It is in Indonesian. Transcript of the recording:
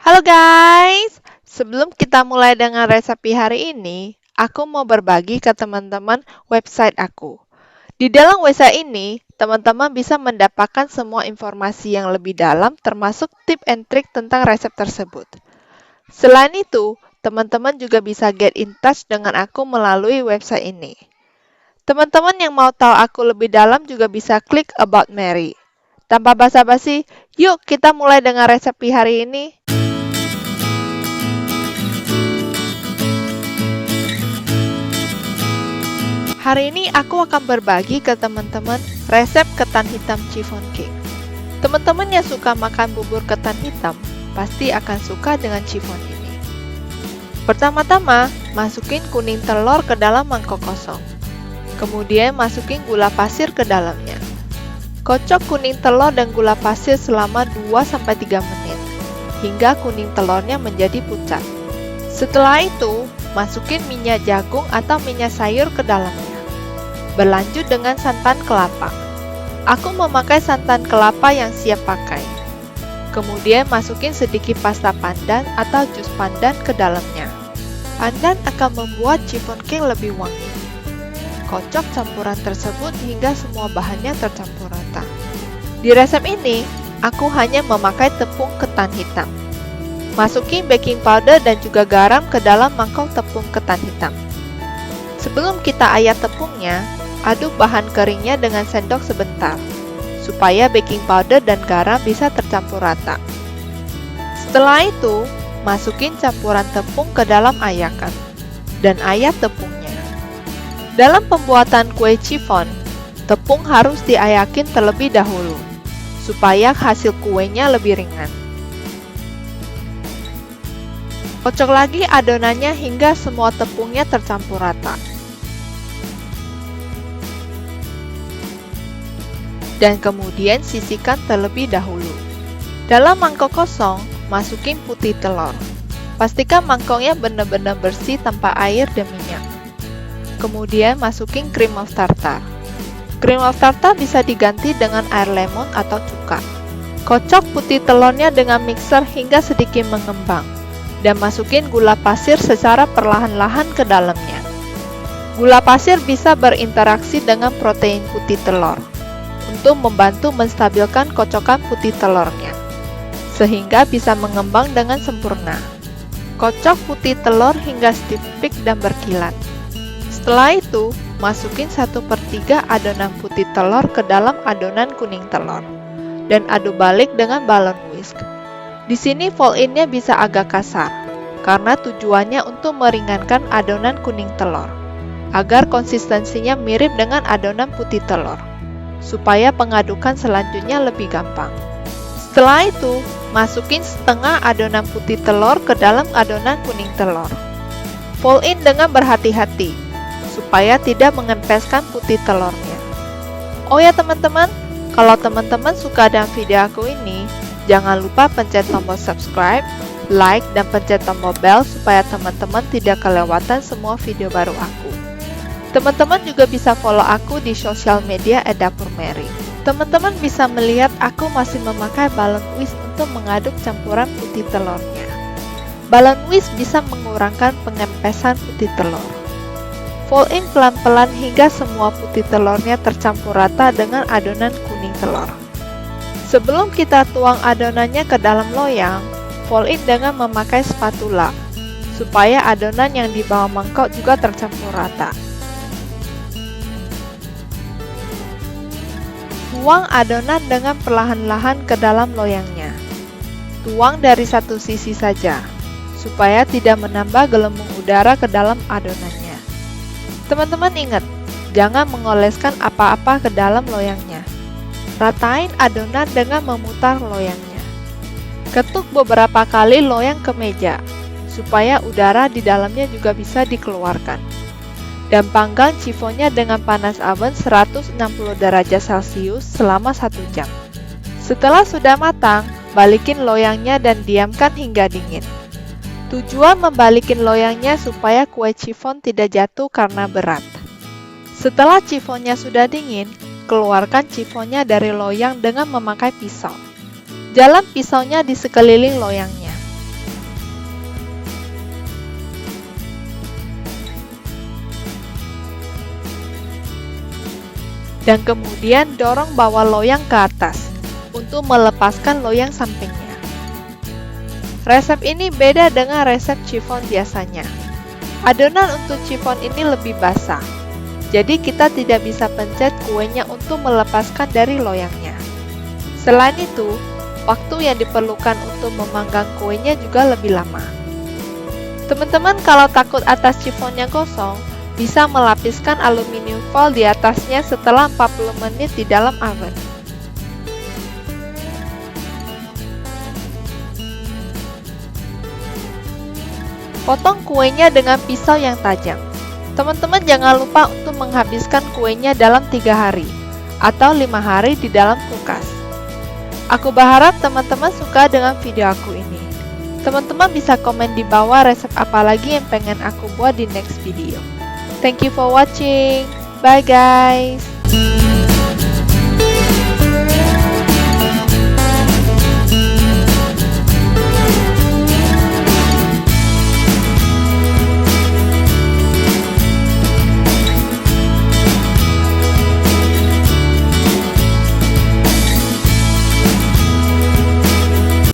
Halo guys, sebelum kita mulai dengan resepi hari ini, aku mau berbagi ke teman-teman website aku. Di dalam website ini, teman-teman bisa mendapatkan semua informasi yang lebih dalam termasuk tip and trick tentang resep tersebut. Selain itu, teman-teman juga bisa get in touch dengan aku melalui website ini. Teman-teman yang mau tahu aku lebih dalam juga bisa klik About Mary. Tanpa basa-basi, yuk kita mulai dengan resepi hari ini. Hari ini aku akan berbagi ke teman-teman resep ketan hitam chiffon cake. Teman-teman yang suka makan bubur ketan hitam pasti akan suka dengan chiffon ini. Pertama-tama, masukin kuning telur ke dalam mangkok kosong. Kemudian masukin gula pasir ke dalamnya. Kocok kuning telur dan gula pasir selama 2-3 menit hingga kuning telurnya menjadi pucat. Setelah itu, masukin minyak jagung atau minyak sayur ke dalamnya. Berlanjut dengan santan kelapa. Aku memakai santan kelapa yang siap pakai. Kemudian masukin sedikit pasta pandan atau jus pandan ke dalamnya. Pandan akan membuat chiffon cake lebih wangi. Kocok campuran tersebut hingga semua bahannya tercampur rata. Di resep ini, aku hanya memakai tepung ketan hitam. Masukin baking powder dan juga garam ke dalam mangkok tepung ketan hitam. Sebelum kita ayak tepungnya, aduk bahan keringnya dengan sendok sebentar, supaya baking powder dan garam bisa tercampur rata. Setelah itu, masukin campuran tepung ke dalam ayakan, dan ayak tepungnya. Dalam pembuatan kue chiffon, tepung harus diayakin terlebih dahulu, supaya hasil kuenya lebih ringan. Kocok lagi adonannya hingga semua tepungnya tercampur rata. Dan kemudian sisihkan terlebih dahulu. Dalam mangkok kosong, masukin putih telur. Pastikan mangkoknya benar-benar bersih tanpa air dan minyak. Kemudian masukin cream of tartar. Cream of tartar bisa diganti dengan air lemon atau cuka. Kocok putih telurnya dengan mixer hingga sedikit mengembang. Dan masukin gula pasir secara perlahan-lahan ke dalamnya. Gula pasir bisa berinteraksi dengan protein putih telur untuk membantu menstabilkan kocokan putih telurnya, sehingga bisa mengembang dengan sempurna. Kocok putih telur hingga tipik dan berkilat. Setelah itu, masukin 1/3 adonan putih telur ke dalam adonan kuning telur, dan aduk balik dengan balon whisk. Di sini fold-in-nya bisa agak kasar, karena tujuannya untuk meringankan adonan kuning telur, agar konsistensinya mirip dengan adonan putih telur, supaya pengadukan selanjutnya lebih gampang. Setelah itu, masukin setengah adonan putih telur ke dalam adonan kuning telur. Fold in dengan berhati-hati, supaya tidak mengempeskan putih telurnya. Oh ya teman-teman, kalau teman-teman suka dengan video aku ini, jangan lupa pencet tombol subscribe, like, dan pencet tombol bell supaya teman-teman tidak kelewatan semua video baru aku. Teman-teman juga bisa follow aku di sosial media @dapurmary. Teman-teman bisa melihat aku masih memakai balon whisk untuk mengaduk campuran putih telurnya. Balon whisk bisa mengurangkan pengempesan putih telur. Fold in pelan-pelan hingga semua putih telurnya tercampur rata dengan adonan kuning telur. Sebelum kita tuang adonannya ke dalam loyang, fold in dengan memakai spatula, supaya adonan yang di bawah mangkok juga tercampur rata. Tuang adonan dengan perlahan-lahan ke dalam loyangnya. Tuang dari satu sisi saja, supaya tidak menambah gelembung udara ke dalam adonannya. Teman-teman ingat, jangan mengoleskan apa-apa ke dalam loyangnya. Ratain adonan dengan memutar loyangnya. Ketuk beberapa kali loyang ke meja, supaya udara di dalamnya juga bisa dikeluarkan. Dan panggang chiffonnya dengan panas oven 160 derajat Celcius selama 1 jam. Setelah sudah matang, balikin loyangnya dan diamkan hingga dingin. Tujuan membalikin loyangnya supaya kue chiffon tidak jatuh karena berat. Setelah chiffonnya sudah dingin, keluarkan chiffonnya dari loyang dengan memakai pisau. Jalan pisaunya di sekeliling loyangnya. dan kemudian dorong bawah loyang ke atas untuk melepaskan loyang sampingnya. Resep ini beda dengan resep chiffon biasanya. Adonan untuk chiffon ini lebih basah, jadi kita tidak bisa pencet kuenya untuk melepaskan dari loyangnya. Selain itu, waktu yang diperlukan untuk memanggang kuenya juga lebih lama. Teman-teman kalau takut atas chiffonnya gosong, bisa melapiskan aluminium foil di atasnya setelah 40 menit di dalam oven. Potong kuenya dengan pisau yang tajam. Teman-teman jangan lupa untuk menghabiskan kuenya dalam 3 hari atau 5 hari di dalam kulkas. Aku berharap teman-teman suka dengan video aku ini. Teman-teman bisa komen di bawah resep apa lagi yang pengen aku buat di next video. Thank you for watching. Bye guys.